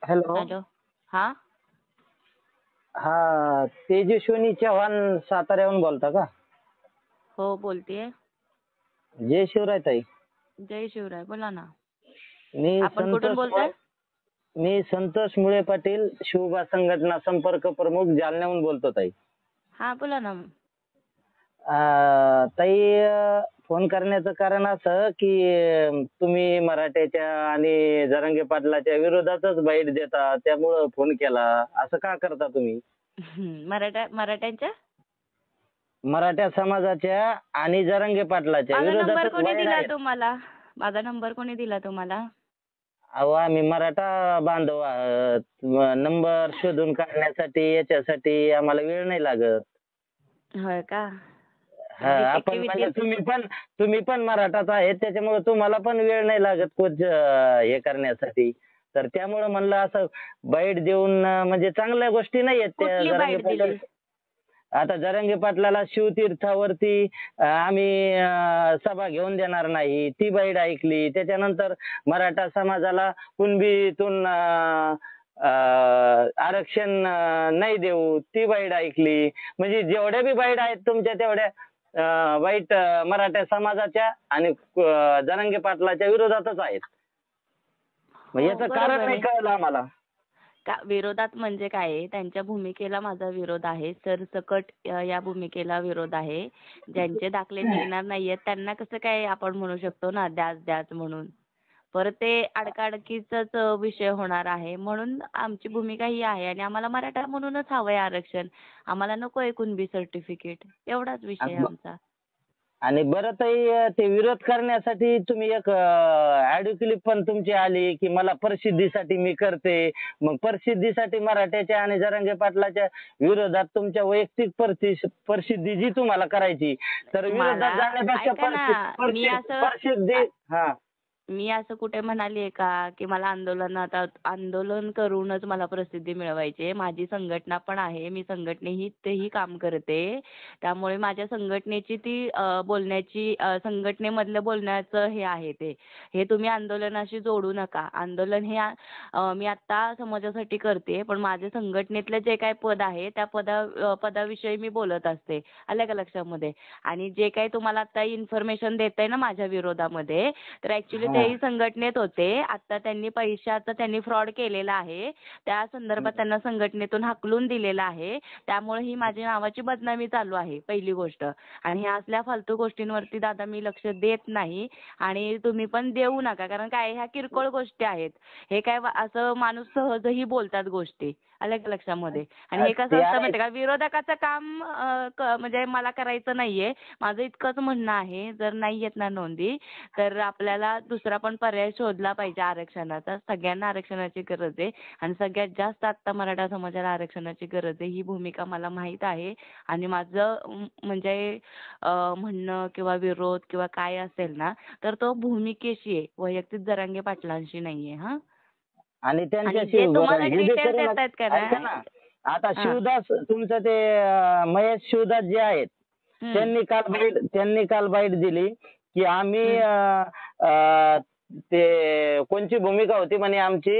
Hello. Hello. हा. हा, तेजस्विनी चव्हाण साताऱ्याहून बोलता का? हो, बोलतेय. जय शिवराय ताई. जय शिवराय, बोला ना. मी आपण कुठून बोलताय? संतोष मुळे पाटील, शिवबा संघटना संपर्क प्रमुख, जालन्याहून बोलतो ताई. हा, बोला ना. ताई, फोन करण्याचं कारण असं की तुम्ही मराठ्याच्या आणि जरांगे पाटलाच्या विरोधातच बाईट देता, त्यामुळं फोन केला. असं का करता तुम्ही? मराठ्यांच्या मराठा समाजाच्या आणि जरांगे पाटलाच्या माझा नंबर विरोधातच कोणी बाईट दिला आहेत. तुम्हाला? माझा नंबर कोणी दिला तुम्हाला? अहो, आम्ही मराठा बांधव आहोत. नंबर शोधून काढण्यासाठी याच्यासाठी आम्हाला वेळ नाही लागत. होय का? हा, आपण म्हणजे तुम्ही पण मराठाच आहेत, त्याच्यामुळे तुम्हाला पण वेळ नाही लागत हे करण्यासाठी. तर त्यामुळे म्हणलं असं बाईट देऊन म्हणजे चांगल्या गोष्टी नाही आहेत त्या कुठली जरांगे बाईट पाटील. दिली? आता जरांगे पाटलाला शिवतीर्थावरती आम्ही सभा घेऊन देणार नाही, ती बाईट ऐकली. त्याच्यानंतर मराठा समाजाला कुणबीतून आरक्षण नाही देऊ, ती बाईट ऐकली. म्हणजे जेवढ्या बी बाईट आहेत तुमच्या तेवढ्या वाईट मराठा समाजाच्या आणि जरांगे पाटलाच्या विरोधातच आहेत. मग हो, याचं कारण बरोबर नाही आहे. कळलं आम्हाला. का विरोधात म्हणजे काय आहे? त्यांच्या भूमिकेला माझा विरोध आहे. सरसकट या भूमिकेला विरोध आहे. ज्यांचे दाखले निघणार नाहीयेत त्यांना कसं काय आपण म्हणू शकतो ना द्याच म्हणून. परत ते अडकाअडकीचाच विषय होणार आहे. म्हणून आमची भूमिका ही आहे आणि आम्हाला मराठा म्हणूनच हवंय आरक्षण. आम्हाला नकोय कुणबी सर्टिफिकेट. एवढाच विषय आहे आमचा. आणि बरं ताई, ते विरोध करण्यासाठी तुम्ही एक ऑडिओ क्लिप पण तुमची आली की मला प्रसिद्धीसाठी मी करते. मग प्रसिद्धीसाठी मराठ्याच्या आणि जरांगे पाटलाच्या विरोधात तुमच्या वैयक्तिक प्रसिद्धी जी तुम्हाला करायची, तर विरोधात जाण्यापेक्षा ऐका ना, प्रसिद्धी. हा, मी असं कुठे म्हणालीये का की मला आंदोलन करूनच मला प्रसिद्धी मिळवायची आहे. माझी संघटना पण आहे. मी संघटनेही काम करते. त्यामुळे माझ्या संघटनेची ती बोलण्याची संघटनेमधलं बोलण्याचं हे आहे ते. हे तुम्ही आंदोलनाशी जोडू नका. आंदोलन हे मी आता समाजासाठी करते. पण माझ्या संघटनेतलं जे काही पद आहे त्या पदाविषयी मी बोलत असते. आलं का लक्षामध्ये? आणि जे काही तुम्हाला आता इन्फॉर्मेशन देताय ना माझ्या विरोधामध्ये, तर ऍक्च्युली तेही संघटनेत होते. आता त्यांनी फ्रॉड केलेला आहे. त्या संदर्भात त्यांना संघटनेतून हाकलून दिलेलं आहे. त्यामुळे ही माझी नावाची बदनामी चालू आहे, पहिली गोष्ट. आणि ह्या असल्या फालतू गोष्टींवरती दादा मी लक्ष देत नाही आणि तुम्ही पण देऊ नका. कारण काय ह्या किरकोळ गोष्टी आहेत. हे काय असं माणूस सहजही बोलतात गोष्टी. आलं का लक्षामध्ये? आणि हे कसं असतं माहितीये का, विरोधकाचं काम म्हणजे मला करायचं नाहीये. माझं इतकंच म्हणणं आहे, जर नाही येत ना नोंदी, तर आपल्याला दुसरा पण पर्याय शोधला पाहिजे आरक्षणाचा. सगळ्यांना आरक्षणाची गरज आहे आणि सगळ्यात जास्त आता मराठा समाजाला आरक्षणाची गरज आहे. ही भूमिका मला माहित आहे आणि माझं म्हणजे म्हणणं किंवा विरोध किंवा काय असेल ना, तर तो भूमिकेशी आहे, वैयक्तिक जरांगे पाटलांशी नाहीये. हा. आणि आणि जे तुम्हाला हे बी डिटेल करू देतायत का नका. ऐका ना. ना, आता हा. शिवदास तुमचं ते महेश शिवदास जे आहेत, त्यांनी काल बाईट दिली की आम्ही ते कोणची भूमिका होती म्हणे आमची,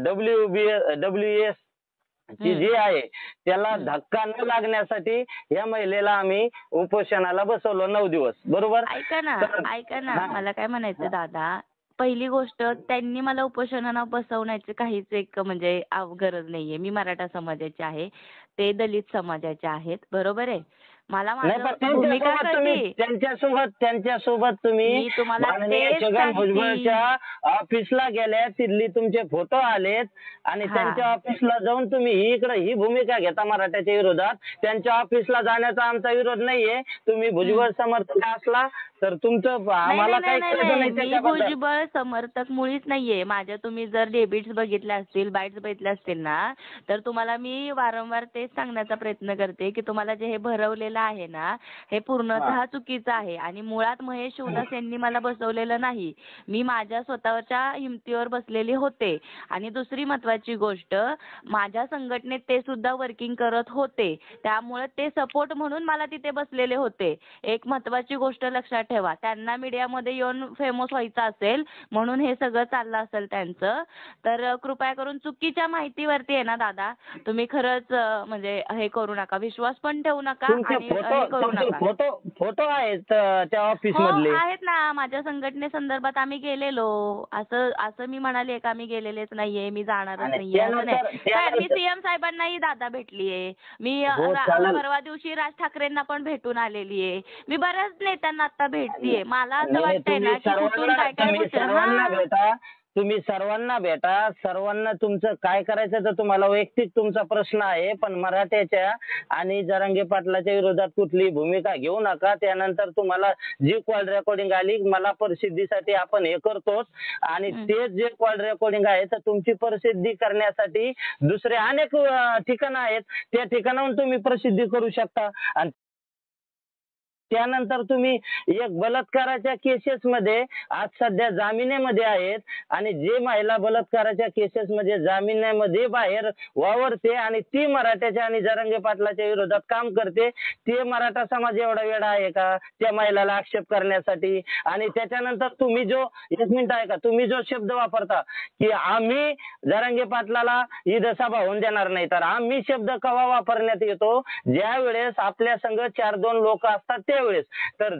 WS ची जी आहे त्याला धक्का न लागण्यासाठी या महिलेला आम्ही उपोषणाला बसवलं 9 दिवस, बरोबर? ऐका ना, मला काय म्हणायचं दादा, पहिली गोष्ट त्यांनी मला उपोषणाला बसवण्याची काहीच एक म्हणजे गरज नाहीये. मी मराठा समाजाचे आहे, ते दलित समाजाचे आहेत, बरोबर आहे. मला माझं भूमिका कशी, त्यांच्यासोबत तुम्ही मी तुम्हाला माननीय तेच छगन सांगते. भुजबळच्या ऑफिसला गेल्या, तिथली तुमचे फोटो आलेत आणि त्यांच्या ऑफिसला जाऊन तुम्ही ही भूमिका घेता मराठ्याच्या विरोधात. त्यांच्या ऑफिसला जाण्याचा आमचा विरोध नाहीये. तुम्ही भुजबळ समर्थक असला तर तुमचं आम्हाला काही कळत नाही मी त्याच्याबद्दल. भुजबळ समर्थक मुळीच नाहीये. माझ्या तुम्ही जर डेबिट्स बघितल्या असतील, बाईट्स बघितल्या असतील ना, तर तुम्हाला मी वारंवार तेच सांगण्याचा प्रयत्न करते की तुम्हाला जे हे भरवलेलं आहे ना, हे पूर्णतः चुकीचं आहे आणि मुळात महेश शिवदास यांनी मला बसवलेलं नाही. मी माझ्या स्वतःच्या हिमतीवर बसलेले होते. आणि दुसरी महत्वाची गोष्ट, माझ्या संघटनेत ते सुद्धा वर्किंग करत होते. त्यामुळे ते सपोर्ट म्हणून मला तिथे बसलेले होते. एक महत्वाची गोष्ट लक्षात ठेवा. त्यांना मीडियामध्ये येऊन फेमस व्हायचं असेल म्हणून हे सगळं चाललं असेल त्यांचं. तर कृपया करून चुकीच्या माहितीवरती आहे ना दादा, तुम्ही खरंच म्हणजे हे करू नका, विश्वास पण ठेवू नका तुमचे आणि हे करू तुमचे नका. फोटो आहेत त्या ऑफिस हो मधले. आहेत ना, माझ्या संघटनेसंदर्भात आम्ही गेलेलो. असं असं मी म्हणाले का मी गेलेलेच नाहीये, मी जाणारच आणि नाहीये असं नाही. काय मी त्यानंतर सीएम साहेबांनाही दादा भेटलीये. मी हो चालेल. परवा दिवशी राज ठाकरेंना पण भेटून आलेली आहे. मी बऱ्याच नेत्यांना आता भेटतीये. मला असं नाही, वाटतंय ना की कुठून काय काय तुम्ही गोष्टी सर्वांना हां. भेटा. तुम्ही सर्वांना भेटा. सर्वांना तुमचं काय करायचं तर तुम्हाला वैयक्तिक तुमचा प्रश्न आहे, पण मराठ्याच्या आणि जरांगे पाटलाच्या विरोधात कुठलीही भूमिका घेऊ नका. त्यानंतर तुम्हाला जी कॉल रेकॉर्डिंग आली मला प्रसिद्धीसाठी आपण हे करतोच आणि तेच जे कॉल रेकॉर्डिंग आहे तर तुमची प्रसिद्धी करण्यासाठी दुसरे अनेक ठिकाणं आहेत. त्या ठिकाणाहून तुम्ही प्रसिद्धी करू शकता. आणि त्यानंतर तुम्ही एक बलात्काराच्या केसेस मध्ये आज सध्या जामिनेमध्ये आहेत आणि जे महिला बलात्काराच्या केसेस मध्ये जामिनामध्ये बाहेर वावरते आणि ती मराठ्याच्या आणि जरांगे पाटलाच्या विरोधात काम करते, ते मराठा समाज एवढा वेडा आहे का त्या महिलाला आक्षेप करण्यासाठी? आणि त्याच्यानंतर तुम्ही जो एक मिनिट आहे का, तुम्ही जो शब्द वापरता की आम्ही जरांगे पाटलाला इथं सभा होऊन देणार नाही, तर आम्ही शब्द केव्हा वापरण्यात येतो ज्या वेळेस आपल्या संघ 4-2 लोक असतात त्यावेळेस. तर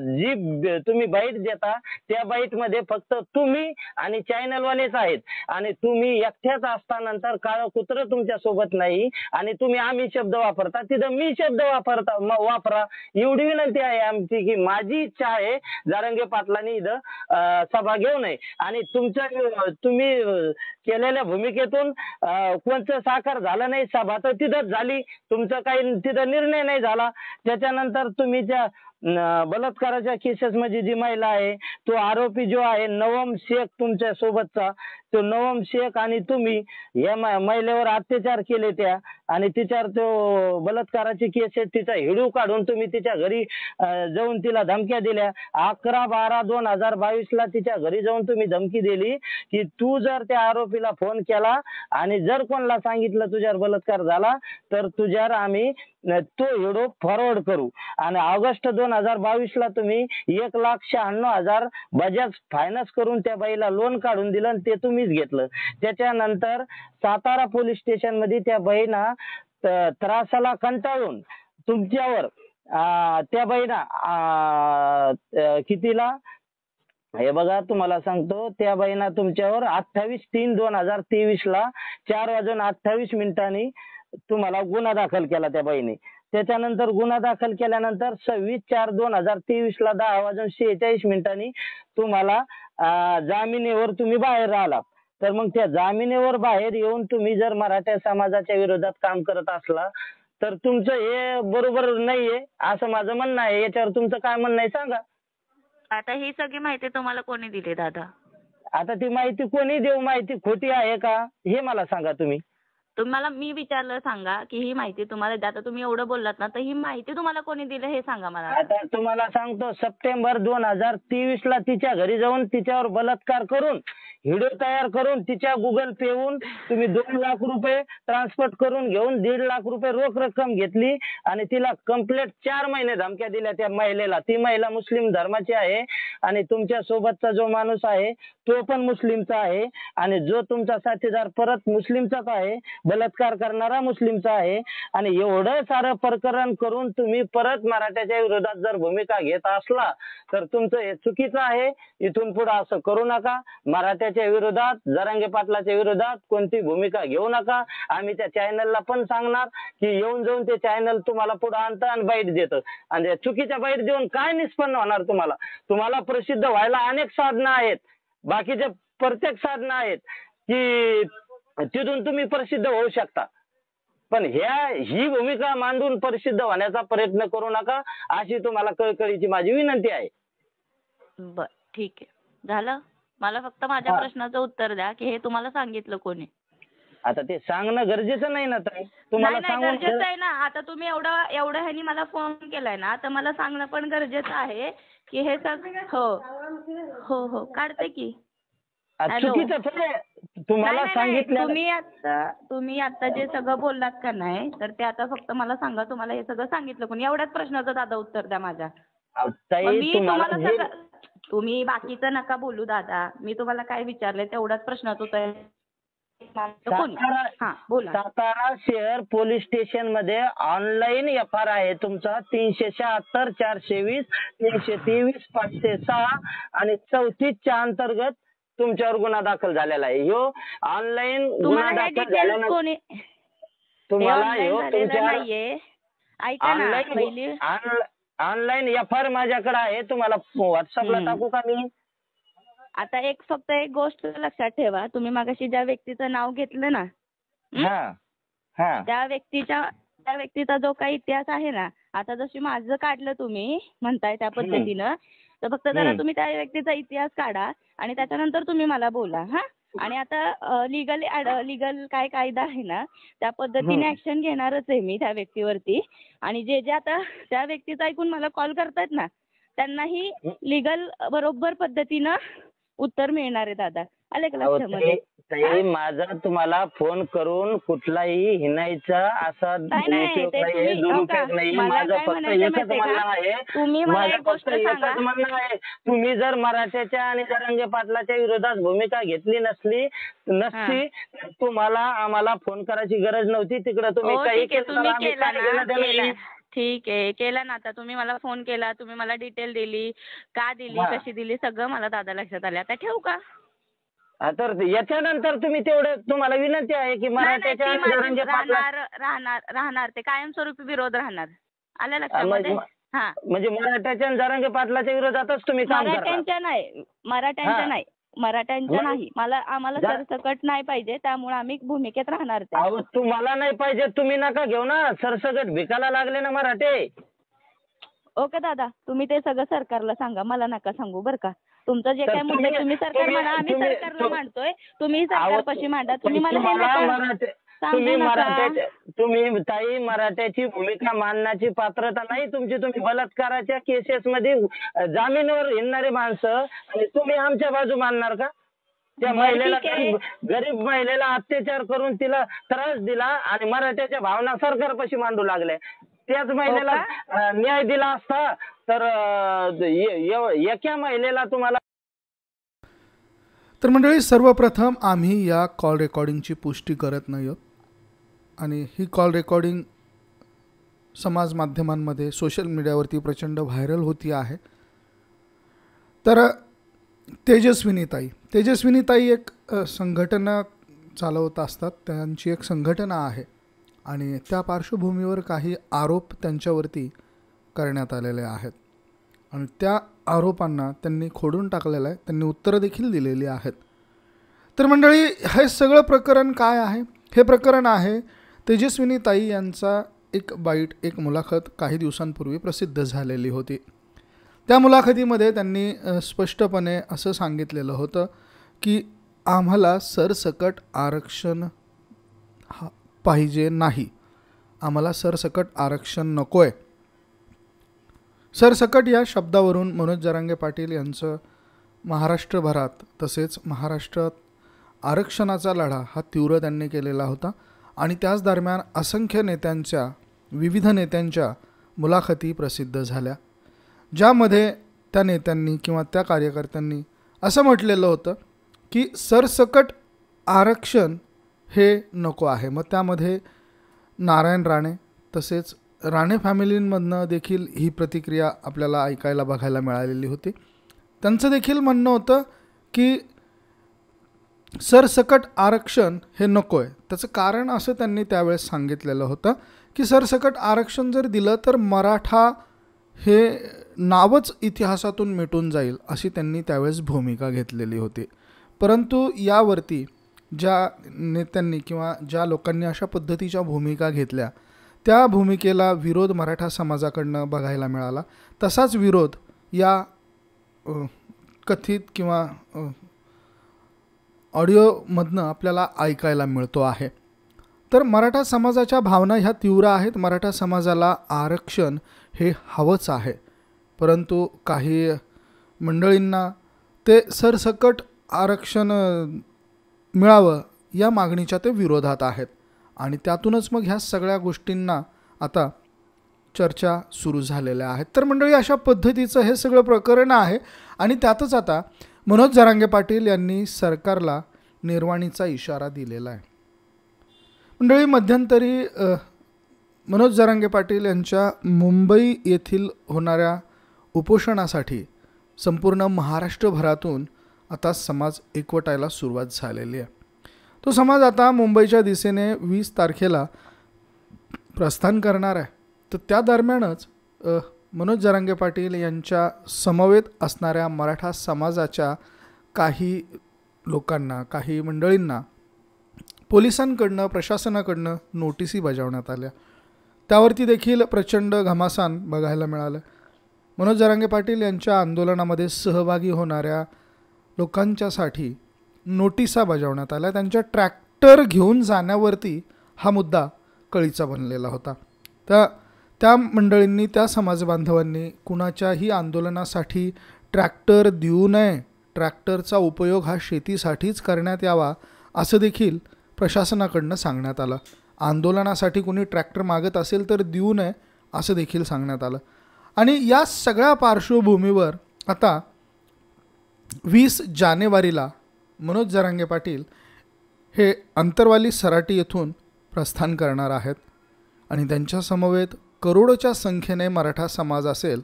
जी तुम्ही बाईट देता त्या बाईट मध्ये फक्त तुम्ही आणि चॅनलवालेच आहेत आणि तुम्ही एकट्याच असतानंतर काळं कुत्र तुमच्या सोबत नाही आणि तुम्ही आम्ही शब्द वापरता तिथं मी शब्द वापरा. एवढी विनंती आहे आमची की माझी इच्छा आहे जरांगे पाटलांनी इथं सभा घेऊ नये आणि तुम्ही केलेल्या भूमिकेतून कोणतं साकार झालं नाही. सभा तर तिथंच झाली, तुमचं काही तिथं निर्णय नाही झाला. त्याच्यानंतर तुम्ही त्या बलात्काराच्या केसेस मध्ये जी महिला आहे तो आरोपी जो आहे नवम शेख तुमच्या सोबतचा, तो नवम शेख आणि तुम्ही या महिलेवर अत्याचार केले त्या आणि तिच्यावर तो बलात्काराची केस आहे, तिचा व्हिडिओ काढून तुम्ही तिच्या घरी जाऊन तिला धमक्या दिल्या. 11/12/2022 ला तिच्या घरी जाऊन तुम्ही धमकी दिली की तू जर त्या आरोपीला फोन केला आणि जर कोणाला सांगितलं तुझ्यावर बलात्कार झाला तर तुझ्यावर आम्ही तो व्हिडिओ फॉरवर्ड करू. आणि ऑगस्ट 2022 ला तुम्ही 1,96,000 बजाज फायनान्स करून त्या बाईला लोन काढून दिलं आणि ते तुम्हीच घेतलं. त्याच्यानंतर सातारा पोलीस स्टेशन मध्ये त्या बाईना त्रासाला कंटाळून तुमच्यावर त्या बाईना कितीला हे बघा तुम्हाला सांगतो, त्या बाईना तुमच्यावर 28/3/2023 ला 4:28 तुम्हाला गुन्हा दाखल केला त्या बाईने. त्याच्यानंतर गुन्हा दाखल केल्यानंतर 26/4/2023 ला 10:46 तुम्हाला जामिनीवर तुम्ही बाहेर आला. तर मग त्या जामिनीवर बाहेर येऊन तुम्ही जर मराठा समाजाच्या विरोधात काम करत असला तर तुमचं हे बरोबर नाहीये असं माझं म्हणणं आहे. याच्यावर तुमचं काय म्हणणं आहे सांगा. आता ही सगळी माहिती तुम्हाला कोणी दिली दादा? आता ती माहिती कोणी देऊ, माहिती खोटी आहे का हे मला सांगा तुम्ही. तुम्हाला मी विचारलं सांगा की ही माहिती तुम्हाला, आता तुम्ही एवढं बोललात ना, तर ही माहिती तुम्हाला कोणी दिली हे सांगा मला. आता तुम्हाला सांगतो, सप्टेंबर 2023 ला तिच्या घरी जाऊन तिच्यावर बलात्कार करून व्हिडिओ तयार करून तिच्या गुगल पेहून तुम्ही 2 लाख रुपये ट्रान्सफर करून घेऊन 1.5 लाख रुपये रोख रक्कम घेतली आणि तिला कंप्लीट 4 महिने धमक्या दिल्या त्या महिलेला. ती महिला मुस्लिम धर्माची आहे आणि तुमच्या सोबतचा जो माणूस आहे तो पण मुस्लिमचा आहे आणि जो तुमचा साथीदार परत मुस्लिमचाच आहे, बलात्कार करणारा मुस्लिमचा आहे. आणि एवढं सारं प्रकरण करून तुम्ही परत मराठ्याच्या विरोधात जर भूमिका घेत असला तर तुमचं हे चुकीचं आहे. इथून पुढे असं करू नका. मराठ्याच्या विरोधात, जरांगे पाटलाच्या विरोधात कोणती भूमिका घेऊ नका. आम्ही त्या चॅनलला पण सांगणार की येऊन जाऊन ते चॅनल तुम्हाला पुढे आणतं आणि बाईट देतं आणि चुकीच्या बाईट देऊन काय निष्पन्न होणार तुम्हाला? तुम्हाला प्रसिद्ध व्हायला अनेक साधनं आहेत, बाकीचे प्रत्येक साधनं आहेत की तिथून तुम्ही प्रसिद्ध होऊ शकता. पण ही भूमिका मांडून प्रसिद्ध होण्याचा प्रयत्न करू नका अशी तुम्हाला कळकळीची माझी विनंती आहे. बर ठीक आहे, झालं. मला फक्त माझ्या प्रश्नाचं उत्तर द्या की हे तुम्हाला सांगितलं कोणी? आता ते सांगणं गरजेचं नाही ना ताई, तुम्हाला नाही सांगून गरजेचं आहे ना. आता तुम्ही एवढं ह्यानी मला फोन केलाय ना, तर मला सांगणं पण गरजेचं आहे की हे सगळं. हो हो काढते की. चुकीचं थोडे तुम्हाला सांगितलं. तुम्ही आता जे सगळं बोललात का नाही, तर ते आता फक्त मला सांगा तुम्हाला हे सगळं सांगितलं कोणी? एवढ्याच प्रश्नाचं दादा उत्तर द्या माझ्या. मग ताई मी तुम्हाला तुम्हाला जे सगळं तुम्ही बाकीचं नका बोलू दादा. मी तुम्हाला काय विचारलंय तेवढाच प्रश्नाचं उत्तर कोणी? सातारा हा बोला. सातारा शहर पोलीस स्टेशन मध्ये ऑनलाईन FR आहे तुमचा 376 420 323 506 आणि 34च्या अंतर्गत तुमच्यावर गुन्हा दाखल झालेला आहे. ह्यो ऑनलाईन गुन्हा तुम्हाला हे दाखल डिटेल्स झाल्यानंतर कोणी तुम्हाला ऑनलाईन ह्यो झालेलं तुमच्या नाहीये. ऐका ना पहिली ऑनलाईन FR माझ्याकडे आहे. तुम्हाला व्हॉट्सअपला टाकू का मी? आता फक्त एक गोष्ट लक्षात ठेवा. तुम्ही मगाशी ज्या व्यक्तीचं नाव घेतलं ना, हा हा त्या व्यक्तीचा जो काही इतिहास आहे ना, आता जशी माझं काढलं तुम्ही म्हणताय त्या पद्धतीनं, तर फक्त जरा तुम्ही त्या व्यक्तीचा इतिहास काढा आणि त्याच्यानंतर तुम्ही मला बोला. हा. आणि आता लिगल काय कायदा आहे ना, त्या पद्धतीने ऍक्शन घेणारच आहे मी त्या व्यक्तीवरती. आणि जे आता त्या व्यक्तीचं ऐकून मला कॉल करतायत ना, त्यांनाही लिगल बरोबर पद्धतीनं उत्तर मिळणार आहे दादा. आले का लक्षामध्ये? ताई माझा तुम्हाला फोन करून कुठलाही हिणायचा असा दुरुपयोग नाही. माझं फक्त एकच म्हणणं आहे. तुम्ही जर मराठ्याच्या आणि जरांगे पाटलाच्या विरोधात भूमिका घेतली नसती तर तुम्हाला आम्हाला फोन करायची गरज नव्हती. तिकडे तुम्ही काही केलं. ठीक आहे, केला ना. आता तुम्ही मला फोन केला, तुम्ही मला डिटेल दिली, का दिली, कशी दिली, सगळं मला दादा लक्षात आलं. आता ठेवू का? तर याच्यानंतर तुम्ही तेवढं तुम्हाला विनंती आहे की मराठ्याच्या आणि जरांगे राहणार ते कायमस्वरूपी विरोध राहणार. आलं लक्षामध्ये? हा. म्हणजे मराठ्याच्या आणि जरांगे पाटलाच्या विरोधातच तुम्ही काम करणार? मराठ्यांच्या नाही. आम्हाला सरसकट नाही पाहिजे, त्यामुळे आम्ही भूमिकेत राहणार. तुम्हाला नाही पाहिजे तुम्ही नका घेऊ ना. सरसकट भिकायला लागले ना मराठे. ओके दादा, तुम्ही ते सगळं सरकारला सांगा, मला नका सांगू बरं का. तुमचं जे काय मुद्दे तुम्ही सरकार म्हणा, आम्ही सरकारला मांडतोय, तुम्ही सरकारपाशी मांडा. तुम्ही मला तुम्ही ताई मराठ्याची भूमिका मांडण्याची पात्रता नाही तुमची. तुम्ही बलात्काराच्या केसेस मध्ये जामीनवर हिंडणारे माणसं आणि तुम्ही आमच्या बाजू मानणार का? त्या महिलेला, गरीब महिलेला अत्याचार करून तिला त्रास दिला आणि मराठ्याच्या भावना सरकारपाशी मांडू लागल्या. त्याच महिलेला न्याय दिला असता तर एका महिलेला तुम्हाला. तर मंडळी, सर्वप्रथम आम्ही या कॉल रेकॉर्डिंगची पुष्टी करत नाही आहोत आणि ही कॉल रेकॉर्डिंग समाज माध्यमांमध्ये सोशल मीडियावरती प्रचंड व्हायरल होती आहे. तर तेजस्विनीताई एक संघटना चालवत असतात. त्यांची एक संघटना आहे आणि त्या पार्श्वभूमीवर काही आरोप त्यांच्यावरती करण्यात आलेले आहेत आणि त्या आरोपांना त्यांनी खोडून टाकलेलं आहे. त्यांनी उत्तरं देखील दिलेली आहेत. तर मंडळी, हे सगळं प्रकरण काय आहे? हे प्रकरण आहे तेजस्विनीताई यांचा एक मुलाखत काही दिवसांपूर्वी प्रसिद्ध झालेली होती. त्या मुलाखतीमध्ये त्यांनी स्पष्टपणे असं सांगितलेलं होतं की आम्हाला सरसकट आरक्षण पाहिजे नाही, आम्हाला सरसकट आरक्षण नको आहे. सरसकट या शब्दावरून मनोज जरांगे पाटील यांचं महाराष्ट्रभरात तसेच महाराष्ट्रात आरक्षणाचा लढा हा तीव्र त्यांनी केलेला होता आणि त्याच दरम्यान असंख्य विविध नेत्यांच्या मुलाखती प्रसिद्ध झाल्या, ज्यामध्ये त्या नेत्यांनी किंवा त्या कार्यकर्त्यांनी असं म्हटलेलं होतं की सरसकट आरक्षण हे नको आहे. मग त्यामध्ये नारायण राणे तसेच राणे फॅमिलींमधनं देखील ही प्रतिक्रिया आपल्याला ऐकायला बघायला मिळालेली होती. त्यांचं देखील म्हणणं होतं की सरसकट आरक्षण हे नको आहे. त्याचं कारण असं त्यांनी त्यावेळेस सांगितलेलं होतं की सरसकट आरक्षण जर दिलं तर मराठा हे नावच इतिहासातून मिटून जाईल, अशी त्यांनी त्यावेळेस भूमिका घेतलेली होती. परंतु यावरती ज्या नेत्यांनी किंवा ज्या लोकांनी अशा पद्धतीच्या भूमिका घेतल्या, त्या भूमिकेला विरोध मराठा समाजाकडनं बघायला मिळाला. तसाच विरोध या कथित किंवा ऑडिओमधनं आपल्याला ऐकायला मिळतो आहे. तर मराठा समाजाच्या भावना ह्या तीव्र आहेत. मराठा समाजाला आरक्षण हे हवंच आहे, परंतु काही मंडळींना ते सरसकट आरक्षण मिळावं या मागणीच्या ते विरोधात आहेत आणि त्यातूनच मग ह्या सगळ्या गोष्टींना आता चर्चा सुरू झालेल्या आहेत. तर मंडळी, अशा पद्धतीचं हे सगळं प्रकरण आहे आणि त्यातच आता मनोज जरांगे पाटील यांनी सरकारला निर्वाणीचा इशारा दिलेला आहे. मंडळी, मध्यंतरी मनोज जरांगे पाटील यांच्या मुंबई येथील होणाऱ्या उपोषणासाठी संपूर्ण महाराष्ट्रभरातून आता समाज एकवटायला सुरुवात झालेली आहे. तो समाज आता मुंबईच्या दिशेने 20 तारखेला प्रस्थान करणार आहे. तर त्या दरम्यानच मनोज जरांगे पाटील यांच्या समवेत असणाऱ्या मराठा समाजाच्या काही लोकांना, काही मंडळींना पोलिसांकडनं, प्रशासनाकडनं नोटिसी बजावण्यात आल्या. त्यावरती देखील प्रचंड घमासान बघायला मिळालं. मनोज जरांगे पाटील यांच्या आंदोलनामध्ये सहभागी होणाऱ्या लोकांच्यासाठी नोटिसा बजावण्यात आल्या. त्यांच्या ट्रॅक्टर घेऊन जाण्यावरती हा मुद्दा कळीचा बनलेला होता. त्या मंडळींनी, त्या समाजबांधवांनी कुणाच्याही आंदोलनासाठी ट्रॅक्टर देऊ नये, ट्रॅक्टरचा उपयोग हा शेतीसाठीच करण्यात यावा असं देखील प्रशासनाकडनं सांगण्यात आलं. आंदोलनासाठी कुणी ट्रॅक्टर मागत असेल तर देऊ नये असं देखील सांगण्यात आलं. आणि या सगळ्या पार्श्वभूमीवर आता 20 जानेवारीला मनोज जरांगे पाटील हे अंतरवाली सराटी येथून प्रस्थान करणार आहेत आणि त्यांच्या समवेत करोडोच्या संख्येने मराठा समाज असेल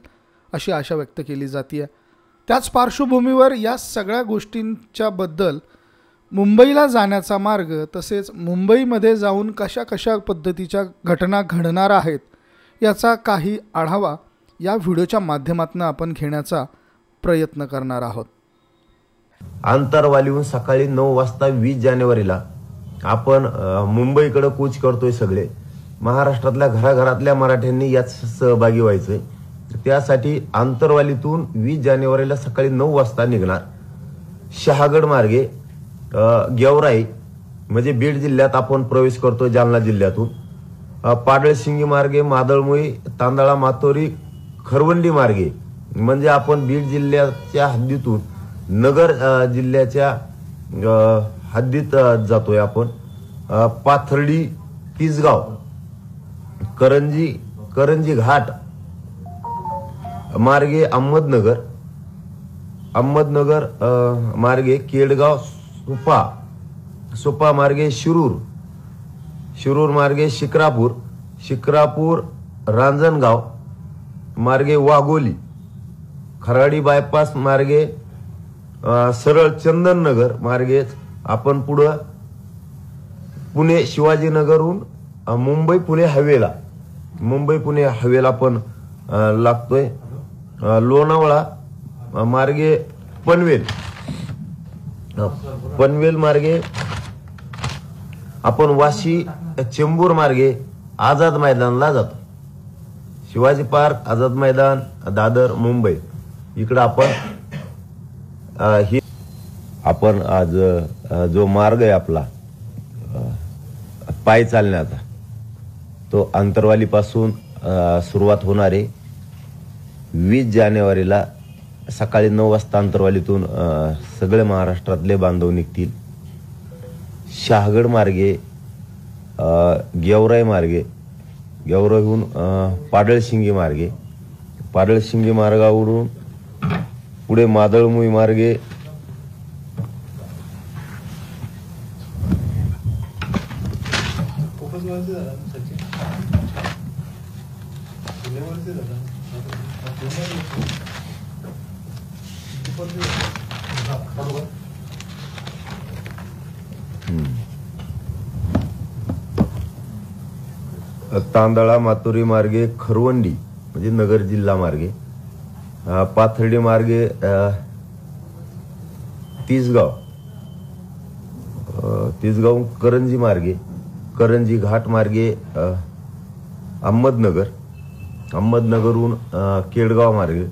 अशी आशा व्यक्त केली जाते. त्याच पार्श्वभूमीवर या सगळ्या गोष्टींच्या बद्दल मुंबईला जाण्याचा मार्ग, तसेच मुंबईमध्ये जाऊन कशा कशा पद्धतीच्या घटना घडणार आहेत याचा काही आढावा या व्हिडिओच्या माध्यमातून आपण घेण्याचा प्रयत्न करणार आहोत. आंतरवालीहून सकाळी 9 वाजता 20 जानेवारीला आपण मुंबईकडे कूच करतोय. सगळे महाराष्ट्रातल्या घराघरातल्या मराठ्यांनी यात सहभागी व्हायचंय. त्यासाठी आंतरवालीतून 20 जानेवारीला सकाळी 9 वाजता निघणार. शहागड मार्गे गेवराई म्हणजे बीड जिल्ह्यात आपण प्रवेश करतो जालना जिल्ह्यातून. पाडळशिंगी मार्गे मादळमुई, तांदळा, मातोरी, खरवंडी मार्गे म्हणजे आपण बीड जिल्ह्याच्या हद्दीतून नगर जिल्ह्याच्या हद्दीत जातोय आपण. पाथर्डी, तिसगाव, करंजी घाट मार्गे अहमदनगर मार्गे केडगाव, सुपा मार्गे शिरूर मार्गे शिक्रापूर रांजणगाव मार्गे वाघोली, खराडी बायपास मार्गे सरळ चंदननगर मार्गे आपण पुढं पुणे शिवाजीनगरहून मुंबई पुणे हवेला पण लागतोय. लोणावळा मार्गे पनवेल मार्गे आपण वाशी, चेंबूर मार्गे आझाद मैदानला जातो. शिवाजी पार्क, आझाद मैदान, दादर, मुंबई इकडं आपण आज जो मार्ग आहे आपला पायी चालण्याचा, तो आंतरवालीपासून सुरुवात होणार आहे. 20 जानेवारीला सकाळी 9 वाजता आंतरवालीतून सगळे महाराष्ट्रातले बांधव निघतील. शहागड मार्गे, गेवराईहून पाडळशिंगी मार्गावरून पुढे मादळमुई मार्गे तांदळा, मातोरी मार्गे खरवंडी म्हणजे नगर जिल्हा मार्गे, पाथर्डी मार्गे तिसगाव करंजी घाट मार्गे अहमदनगरहून केडगाव मार्गे,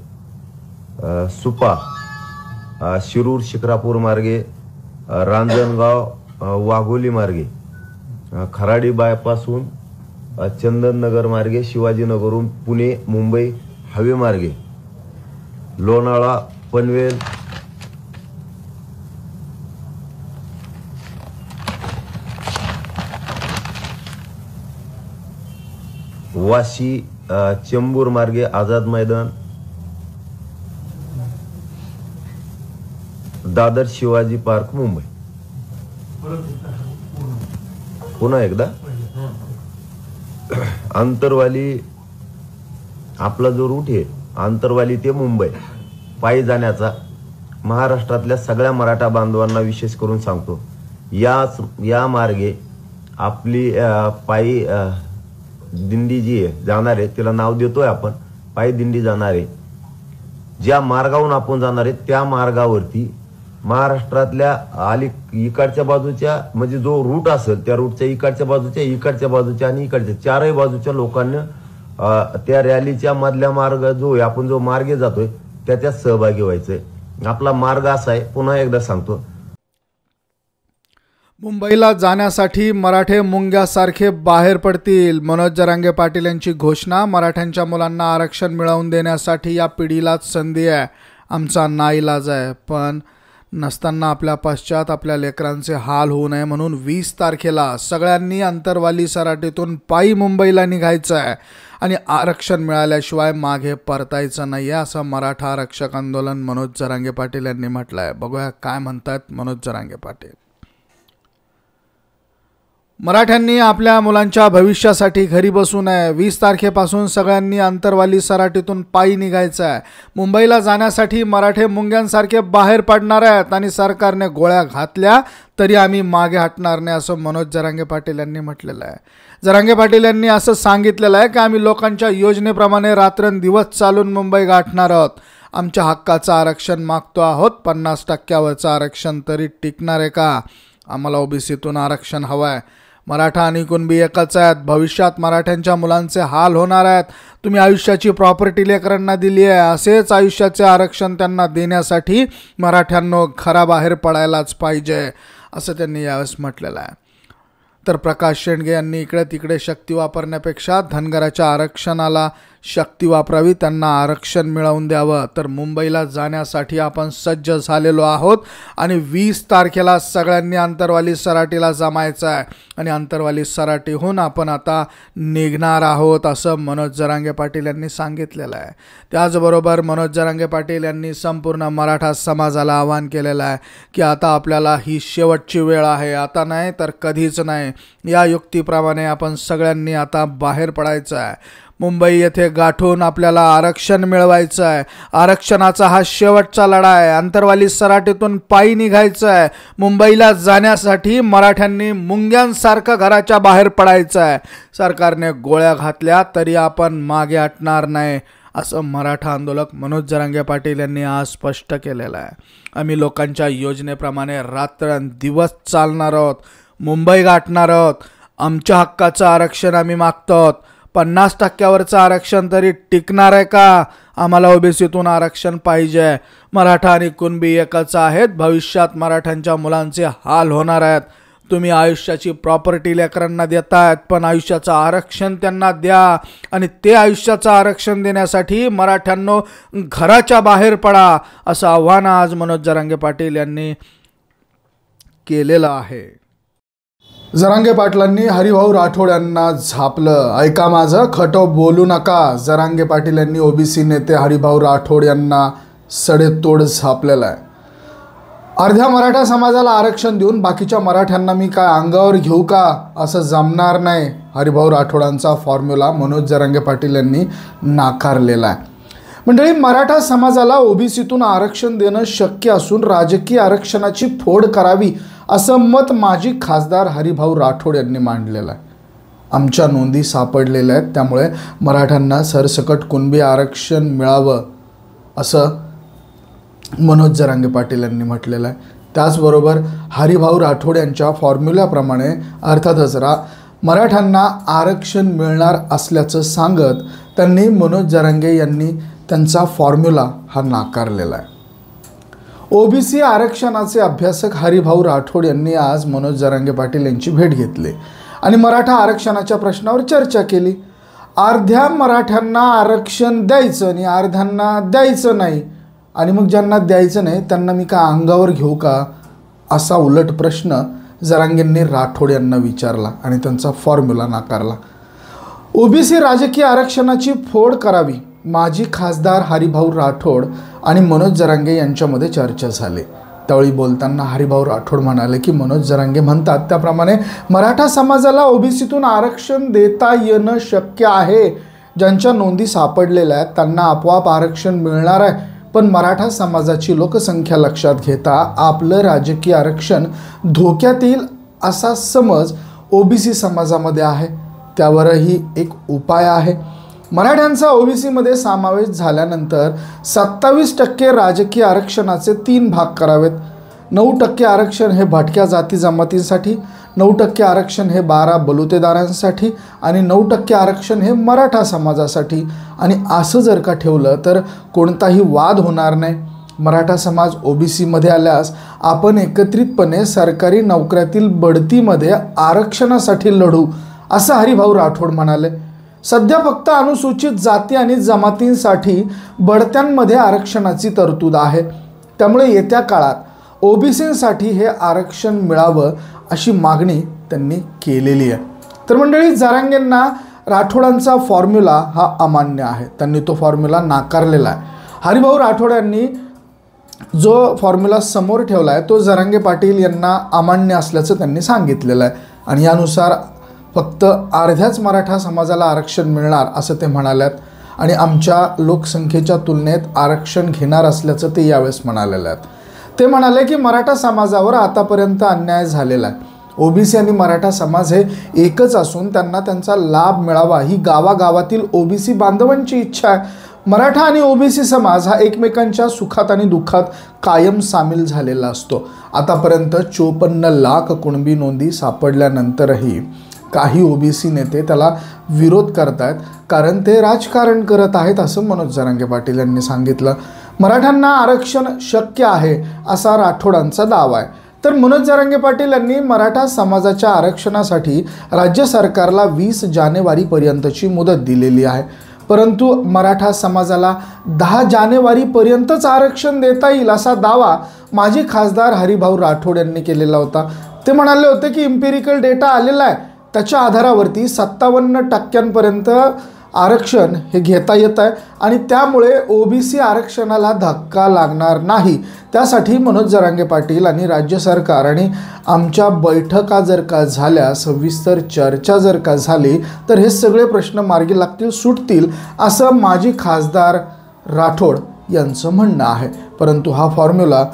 सुपा, शिरूर, शिक्रापूर मार्गे रांजणगाव, वाघोली मार्गे, खराडी बायपासून चंदननगर मार्गे शिवाजीनगरहून पुणे मुंबई हवे मार्गे, लोणावळा, पनवेल, वाशी, चेंबूर मार्गे आझाद मैदान, दादर शिवाजी पार्क मुंबई. पुन्हा एकदा आंतरवाली आपला जो रूट आहे आंतरवाली ते मुंबई पायी जाण्याचा महाराष्ट्रातल्या सगळ्या मराठा बांधवांना विशेष करून सांगतो, या मार्गे आपली पायी दिंडी जी आहे जाणार आहे, तिला नाव देतोय आपण पायी दिंडी जाणार आहे. ज्या मार्गावरून आपण जाणार आहे त्या मार्गावरती महाराष्ट्रातल्या इकडच्या बाजूच्या म्हणजे जो रूट असेल त्या रूटच्या इकडच्या बाजूच्या आणि इकडच्या चारही बाजूच्या लोकांना त्या रॅलीच्या मधल्या मार्ग जो आहे आपण जो मार्गे जातोय त्याच्यात सहभागी व्हायचंय. आपला मार्ग असा आहे, पुन्हा एकदा सांगतो, मुंबईला जाण्यासाठी मराठे मुंग्यासारखे बाहेर पडतील. मनोज जरांगे पाटील यांची घोषणा. मराठ्यांच्या मुलांना आरक्षण मिळवून देण्यासाठी या पिढीलाच संधी आहे. आमचा नाईलाज आहे, पण नसताना आपल्या पश्चात आपल्या लेकरांचे हाल होऊ नये म्हणून 20 तारखेला सगळ्यांनी अंतरवाली सराटीतून पायी मुंबईला निघायचं आहे आणि आरक्षण मिळाल्याशिवाय मागे परतायचं नाही आहे, असं मराठा आरक्षक आंदोलन मनोज जरांगे पाटील यांनी म्हटलं आहे. बघूया काय म्हणतात मनोज जरांगे पाटील. मराठ्यांनी आपल्या मुलांच्या भविष्यासाठी घरी बसू नये. 20 तारखेपासून सगळ्यांनी अंतरवाली सराटीतून पायी निघायचं आहे. मुंबईला जाण्यासाठी मराठे मुंग्यांसारखे बाहेर पडणार आहेत आणि सरकारने गोळ्या घातल्या तरी आम्ही मागे हटणार नाही, असं मनोज जरांगे पाटील यांनी म्हटलेलं आहे. जरांगे पाटील यांनी असं सांगितलेलं आहे की आम्ही लोकांच्या योजनेप्रमाणे रात्रंदिवस चालून मुंबई गाठणार आहोत. आमच्या हक्काचं आरक्षण मागतो आहोत. 50% आरक्षण तरी टिकणार आहे का? आम्हाला ओबीसीतून आरक्षण हवं आहे. मराठा आणि कुणबी एकच आहेत. भविष्यात मराठ्यांच्या मुलांचे हाल होणार आहेत. तुम्ही आयुष्याची प्रॉपर्टी लेकरांना दिली आहे, असेच आयुष्याचे आरक्षण त्यांना देण्यासाठी मराठ्यांनो घराबाहेर पडायलाच पाहिजे, असं त्यांनी यावेळेस म्हटलेलं आहे. तर प्रकाश शेंडगे यांनी इकडे तिकडे शक्ती वापरण्यापेक्षा धनगराच्या आरक्षणाला शक्ती वापरावी, त्यांना आरक्षण मिळवून द्यावं. तर मुंबईला जाण्यासाठी आपण सज्ज झालेलो आहोत आणि 20 तारखेला सगळ्यांनी अंतरवाली सराटीला जमायचं आहे आणि अंतरवाली सराटीहून आपण आता निघणार आहोत, असं मनोज जरांगे पाटील यांनी सांगितलेलं आहे. त्याचबरोबर मनोज जरांगे पाटील यांनी संपूर्ण मराठा समाजाला आवाहन केलेलं आहे की आता आपल्याला ही शेवटची वेळ आहे, आता नाही तर कधीच नाही. या युक्तीप्रमाणे आपण सगळ्यांनी आता बाहेर पडायचं आहे. मुंबई येथे गाठून आपल्याला आरक्षण मिळवायचं आहे. आरक्षणाचा हा शेवटचा लढा आहे. अंतरवाली सराटीतून पायी निघायचं आहे. मुंबईला जाण्यासाठी मराठ्यांनी मुंग्यांसारखं घराच्या बाहेर पडायचं आहे. सरकारने गोळ्या घातल्या तरी आपण मागे हटणार नाही, असं मराठा आंदोलक मनोज जरांगे पाटील यांनी आज स्पष्ट केलेलं आहे. आम्ही लोकांच्या योजनेप्रमाणे रात्रंदिवस चालणार आहोत, मुंबई गाठणार आहोत. आमच्या हक्काचं आरक्षण आम्ही मागतो आहोत. 50% आरक्षण तरी टिकणार आहे का? आम्हाला ओबीसीतून आरक्षण पाहिजे. मराठा आणि कुणबी एकच आहेत. भविष्यात मराठ्यांच्या मुलांचे हाल होणार आहेत. तुम्ही आयुष्याची प्रॉपर्टी लेकरांना देतायत, पण आयुष्याचं आरक्षण त्यांना द्या आणि ते आयुष्याचं आरक्षण देण्यासाठी मराठ्यांनो घराच्या बाहेर पडा, असं आव्हान आज मनोज जरांगे पाटील यांनी केलेलं आहे. जरांगे पाटलांनी हरिभाऊ राठोड यांना झापलं. ऐका माझं, खटं बोलू नका. जरांगे पाटील यांनी ओबीसी नेते हरिभाऊ राठोड यांना सडेतोड झापलेलं आहे. अर्ध्या मराठा समाजाला आरक्षण देऊन बाकीच्या मराठ्यांना मी काय अंगावर घेऊ का, असं जमणार नाही. हरिभाऊ राठोडांचा फॉर्म्युला मनोज जरांगे पाटील यांनी नाकारलेला आहे. मंडळी, मराठा समाजाला ओबीसीतून आरक्षण देणं शक्य असून राजकीय आरक्षणाची फोड करावी असं मत माजी खासदार हरिभाऊ राठोड यांनी मांडलेलं आहे. आमच्या नोंदी सापडलेल्या आहेत, त्यामुळे मराठ्यांना सरसकट कुणबी आरक्षण मिळावं असं मनोज जरांगे पाटील यांनी म्हटलेलं आहे. त्याचबरोबर हरिभाऊ राठोड यांच्या फॉर्म्युल्याप्रमाणे अर्थातच मराठ्यांना आरक्षण मिळणार असल्याचं सांगत त्यांनी मनोज जरांगे यांनी त्यांचा फॉर्म्युला हा नाकारलेला आहे. ओबीसी आरक्षणाचे अभ्यासक हरिभाऊ राठोड यांनी आज मनोज जरांगे पाटील यांची भेट घेतली आणि मराठा आरक्षणाच्या प्रश्नावर चर्चा केली. अर्ध्या मराठ्यांना आरक्षण द्यायचं आणि अर्ध्यांना द्यायचं नाही, आणि मग ज्यांना द्यायचं नाही त्यांना मी का अंगावर घेऊ का, असा उलट प्रश्न जरांगेंनी राठोड यांना विचारला आणि त्यांचा फॉर्म्युला नाकारला. ओबीसी राजकीय आरक्षणाची फोड करावी, माजी खासदार हरिभाऊ राठोड आणि मनोज जरांगे यांच्यामध्ये चर्चा झाली। त्यावेळी बोलताना हरिभाऊ राठोड म्हणाले की मनोज जरांगे म्हणतात त्याप्रमाणे मराठा समाजाला ओबीसीतून आरक्षण देता येणं शक्य आहे। ज्यांच्या नोंदी सापडलेल्या आहेत त्यांना आपोआप आरक्षण मिळणार आहे, पण मराठा समाजाची लोकसंख्या लक्षात घेता आपलं राजकीय आरक्षण धोक्यात येईल असा समज ओबीसी समाजामध्ये आहे। त्यावरही एक उपाय आहे। मराठ्यांचा ओबीसीमध्ये समावेश झाल्यानंतर 27% राजकीय आरक्षणाचे 3 भाग करावेत। 9% आरक्षण हे भटक्या जाती जमातींसाठी, 9% आरक्षण हे 12 बलुतेदारांसाठी आणि 9% आरक्षण हे मराठा समाजासाठी। आणि असं जर का ठेवलं तर कोणताही वाद होणार नाही। मराठा समाज ओबीसीमध्ये आल्यास आपण एकत्रितपणे सरकारी नोकऱ्यातील बढतीमध्ये आरक्षणासाठी लढू, असं हरिभाऊ राठोड म्हणाले। सध्या फक्त अनुसूचित जाती आणि जमातींसाठी बढत्यांमध्ये आरक्षणाची तरतूद आहे, त्यामुळे येत्या काळात ओबीसींसाठी हे आरक्षण मिळावं अशी मागणी त्यांनी केलेली आहे। तर मंडळी, जरांगेंना राठोडांचा फॉर्म्युला हा अमान्य आहे, त्यांनी तो फॉर्म्युला नाकारलेला आहे। हरिभाऊ राठोड यांनी जो फॉर्म्युला समोर ठेवला आहे तो जरांगे पाटील यांना अमान्य असल्याचं त्यांनी सांगितलेलं आहे आणि यानुसार फक्त अर्ध्याच मराठा समाजाला आरक्षण मिळणार असं ते म्हणाल्यात आणि आमच्या लोकसंख्येच्या तुलनेत आरक्षण घेणार असल्याचं ते यावेळेस म्हणालेलं आहेत। ते म्हणाले की मराठा समाजावर आतापर्यंत अन्याय झालेला आहे। ओबीसी आणि मराठा समाज हे एकच असून त्यांना त्यांचा लाभ मिळावा ही गावागावातील ओबीसी बांधवांची इच्छा आहे। मराठा आणि ओबीसी समाज हा एकमेकांच्या सुखात आणि दुःखात कायम सामील झालेला असतो। आतापर्यंत 54 लाख कुणबी नोंदी सापडल्यानंतरही काही ओबीसी नेते त्याला विरोध करतात कारण ते राजकारण करत आहेत, असं मनोज जरांगे पाटील यांनी सांगितलं। मराठ्यांना आरक्षण शक्य आहे असा राठोडांचा दावा आहे। तर मनोज जरांगे पाटील यांनी मराठा समाजाच्या आरक्षणासाठी राज्य सरकारला 20 जानेवारीपर्यंतची मुदत दिलेली आहे, परंतु मराठा समाजाला 10 जानेवारीपर्यंतच आरक्षण देता येईल असा दावा माजी खासदार हरिभाऊ राठोड यांनी केलेला होता। ते म्हणाले होते की इम्पिरिकल डेटा आलेला आहे, त्याच्या आधारावरती 57% आरक्षण हे घेता येत आहे आणि त्यामुळे ओबीसी आरक्षणाला धक्का लागणार नाही। त्यासाठी मनोज जरांगे पाटील आणि राज्य सरकार आणि आमच्या बैठका जर का झाल्या, सविस्तर चर्चा जर का झाली तर हे सगळे प्रश्न मार्गी लागतील, सुटतील, असं माजी खासदार राठोड यांचं म्हणणं आहे। परंतु हा फॉर्म्युला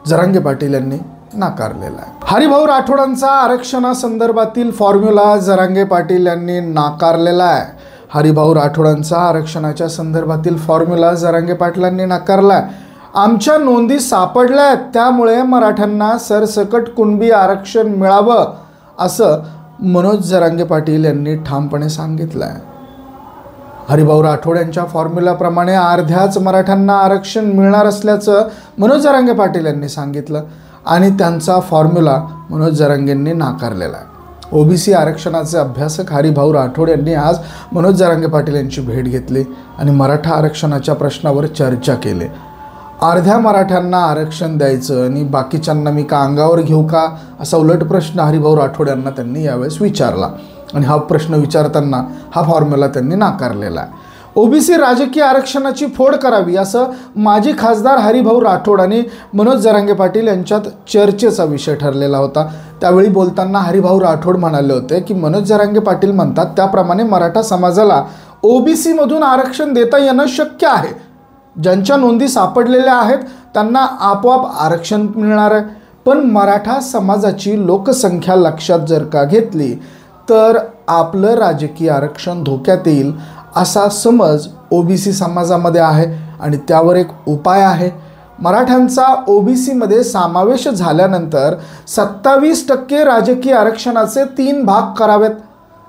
जरांगे पाटील यांनी नाकारलेला आहे। हरिभाऊ राठोडांचा आरक्षणासंदर्भातील फॉर्म्युला जरांगे पाटील यांनी नाकारलेला आहे। हरिभाऊ राठोडांचा आरक्षणाच्या संदर्भातील फॉर्म्युला जरांगे पाटलांनी नाकारला आहे। आमच्या नोंदी सापडल्या आहेत, त्यामुळे मराठ्यांना सरसकट कुणबी आरक्षण मिळावं असं मनोज जरांगे पाटील यांनी ठामपणे सांगितलं आहे। हरिभाऊ राठोड यांच्या फॉर्म्युलाप्रमाणे अर्ध्याच मराठ्यांना आरक्षण मिळणार असल्याचं मनोज जरांगे पाटील यांनी सांगितलं आणि त्यांचा फॉर्म्युला मनोज जरांगेंनी नाकारलेला आहे। ओबीसी आरक्षणाचे अभ्यासक हरिभाऊ राठोड यांनी आज मनोज जरांगे पाटील यांची भेट घेतली आणि मराठा आरक्षणाच्या प्रश्नावर चर्चा केली। अर्ध्या मराठ्यांना आरक्षण द्यायचं आणि बाकीच्यांना मी का अंगावर घेऊ का असा उलट प्रश्न हरिभाऊ राठोड यांना त्यांनी यावेळेस विचारला आणि हा प्रश्न विचारताना हा फॉर्म्युला त्यांनी नाकारलेला आहे। ओबीसी राजकीय आरक्षणाची फोड करावी असं माजी खासदार हरिभाऊ राठोड आणि मनोज जरांगे पाटील यांच्यात चर्चेचा विषय ठरलेला होता। त्यावेळी बोलताना हरिभाऊ राठोड म्हणाले होते की मनोज जरांगे पाटील म्हणतात त्याप्रमाणे मराठा समाजाला ओबीसीमधून आरक्षण देता येणं शक्य आहे। ज्यांच्या नोंदी सापडलेल्या आहेत त्यांना आपोआप आरक्षण मिळणार आहे, पण मराठा समाजाची लोकसंख्या लक्षात जर का घेतली तर आपलं राजकीय आरक्षण धोक्यात येईल असा समज ओबीसी समाजामध्ये आहे आणि त्यावर एक उपाय आहे। मराठ्यांचा ओबीसीमध्ये समावेश झाल्यानंतर 27% राजकीय आरक्षणाचे 3 भाग करावेत।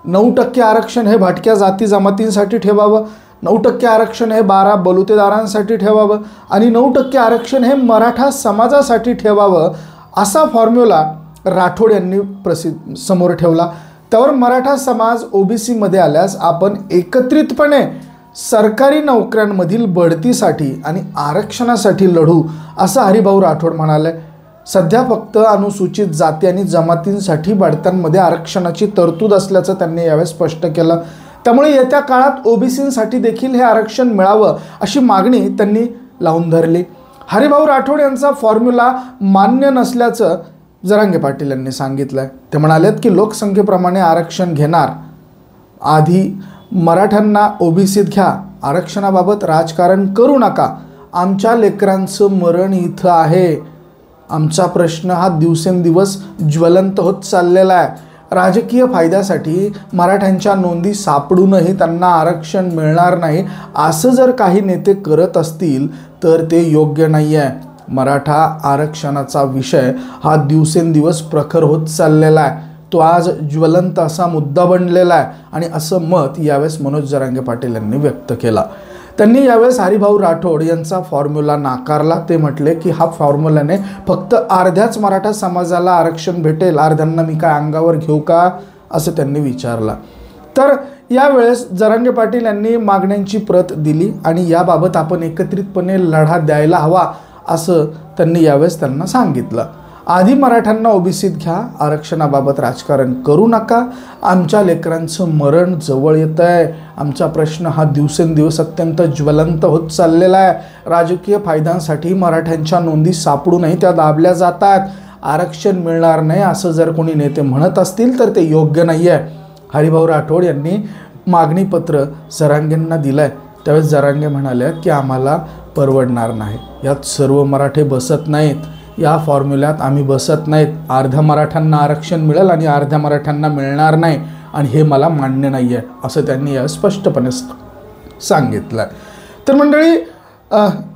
9% आरक्षण हे भटक्या जाती जमातींसाठी ठेवावं, 9% आरक्षण हे 12 बलुतेदारांसाठी ठेवावं आणि 9% आरक्षण हे मराठा समाजासाठी ठेवावं असा फॉर्म्युला राठोड यांनी समोर ठेवला। त्यावर मराठा समाज ओबीसीमध्ये आल्यास आपण एकत्रितपणे सरकारी नोकऱ्यांमधील बढतीसाठी आणि आरक्षणासाठी लढू असं हरिभाऊ राठोड म्हणाले। सध्या फक्त अनुसूचित जाती आणि जमातींसाठी बढत्यांमध्ये आरक्षणाची तरतूद असल्याचं त्यांनी यावेळी स्पष्ट केलं। त्यामुळे येत्या काळात ओबीसींसाठी देखील हे आरक्षण मिळावं अशी मागणी त्यांनी लावून धरली. हरिभाऊ राठोड यांचा फॉर्म्युला मान्य नसल्याचं जरांगे पाटील यांनी सांगितलंय. ते म्हणालेत की लोकसंख्येप्रमाणे आरक्षण घेणार, आधी मराठ्यांना ओबीसीत घ्या, आरक्षणाबाबत राजकारण करू नका, आमच्या लेकरांचं मरण इथं आहे, आमचा प्रश्न हा दिवसेंदिवस ज्वलंत होत चाललेला आहे, राजकीय फायद्यासाठी मराठ्यांच्या नोंदी सापडूनही त्यांना आरक्षण मिळणार नाही असं जर काही नेते करत असतील तर ते योग्य नाही आहे. मराठा आरक्षणाचा विषय हा दिवसेंदिवस प्रखर होत चाललेला आहे, तो आज ज्वलंत असा मुद्दा बनलेला आहे आणि असं मत यावेळेस मनोज जरांगे पाटील यांनी व्यक्त केला. त्यांनी यावेळेस हरिभाऊ राठोड यांचा फॉर्म्युला नाकारला. ते म्हटले की हा फॉर्म्युल्याने फक्त अर्ध्याच मराठा समाजाला आरक्षण भेटेल, अर्ध्यांना मी काय अंगावर घेऊ का असं त्यांनी विचारलं. तर यावेळेस जरांगे पाटील यांनी मागण्यांची प्रत दिली आणि याबाबत आपण एकत्रितपणे लढा द्यायला हवा असं त्यांनी यावेळेस त्यांना सांगितलं. आधी मराठ्यांना ओबीसीत घ्या, आरक्षणाबाबत राजकारण करू नका, आमच्या लेकरांचं मरण जवळ येतं आहे, आमचा प्रश्न हा दिवसेंदिवस अत्यंत ज्वलंत होत चाललेला आहे, राजकीय फायद्यांसाठी मराठ्यांच्या नोंदी सापडूनही त्या दाबल्या जातात, आरक्षण मिळणार नाही असं जर कोणी नेते म्हणत असतील तर ते योग्य नाही आहे. हरिभाऊ राठोड यांनी मागणीपत्र जरांगेंना दिलं आहे. त्यावेळेस जरांगे म्हणाले की आम्हाला परवडणार नाही, यात सर्व मराठे बसत नाहीत, या फॉर्म्युल्यात आम्ही बसत नाहीत, अर्ध्या मराठ्यांना आरक्षण मिळेल आणि अर्ध्या मराठ्यांना मिळणार नाही आणि हे मला मान्य नाही आहे असं त्यांनी या स्पष्टपणे सांगितलं. तर मंडळी,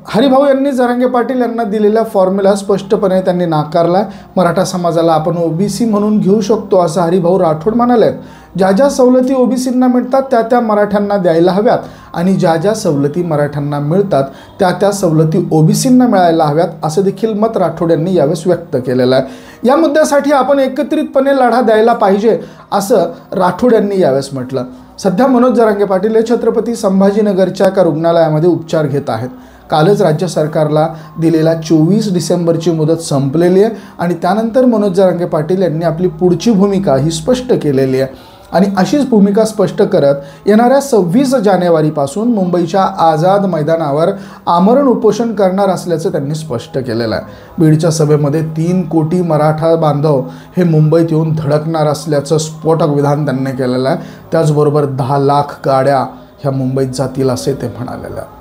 हरिभाऊ यांनी जरांगे पाटील यांना दिलेला फॉर्म्युला स्पष्टपणे त्यांनी नाकारला. मराठा समाजाला आपण ओबीसी म्हणून घेऊ शकतो असं हरिभाऊ राठोड म्हणाले. ज्या ज्या सवलती ओबीसींना मिळतात त्या त्या मराठ्यांना द्यायला हव्यात आणि ज्या ज्या सवलती मराठ्यांना मिळतात त्या त्या सवलती ओबीसींना मिळायला हव्यात असं देखील मत राठोड यांनी यावेळेस व्यक्त केलेलं आहे. या मुद्द्यासाठी आपण एकत्रितपणे लढा द्यायला पाहिजे असं राठोड यांनी यावेळेस म्हटलं. सध्या मनोज जरांगे पाटील हे छत्रपती संभाजीनगरच्या एका रुग्णालयामध्ये उपचार घेत आहेत. कालच राज्य सरकारला दिलेला 24 डिसेंबरची मुदत संपलेली आहे आणि त्यानंतर मनोज जरांगे पाटील यांनी आपली पुढची भूमिका ही स्पष्ट केलेली आहे आणि अशीच भूमिका स्पष्ट करत येणाऱ्या 26 जानेवारीपासून मुंबईच्या आझाद मैदानावर आमरण उपोषण करणार असल्याचं त्यांनी स्पष्ट केलेलं आहे. बीडच्या सभेमध्ये 3 कोटी मराठा बांधव हे मुंबईत येऊन धडकणार असल्याचं स्फोटक विधान त्यांनी केलेलं आहे. त्याचबरोबर 10 लाख गाड्या ह्या मुंबईत जातील असे ते म्हणालेले आहेत.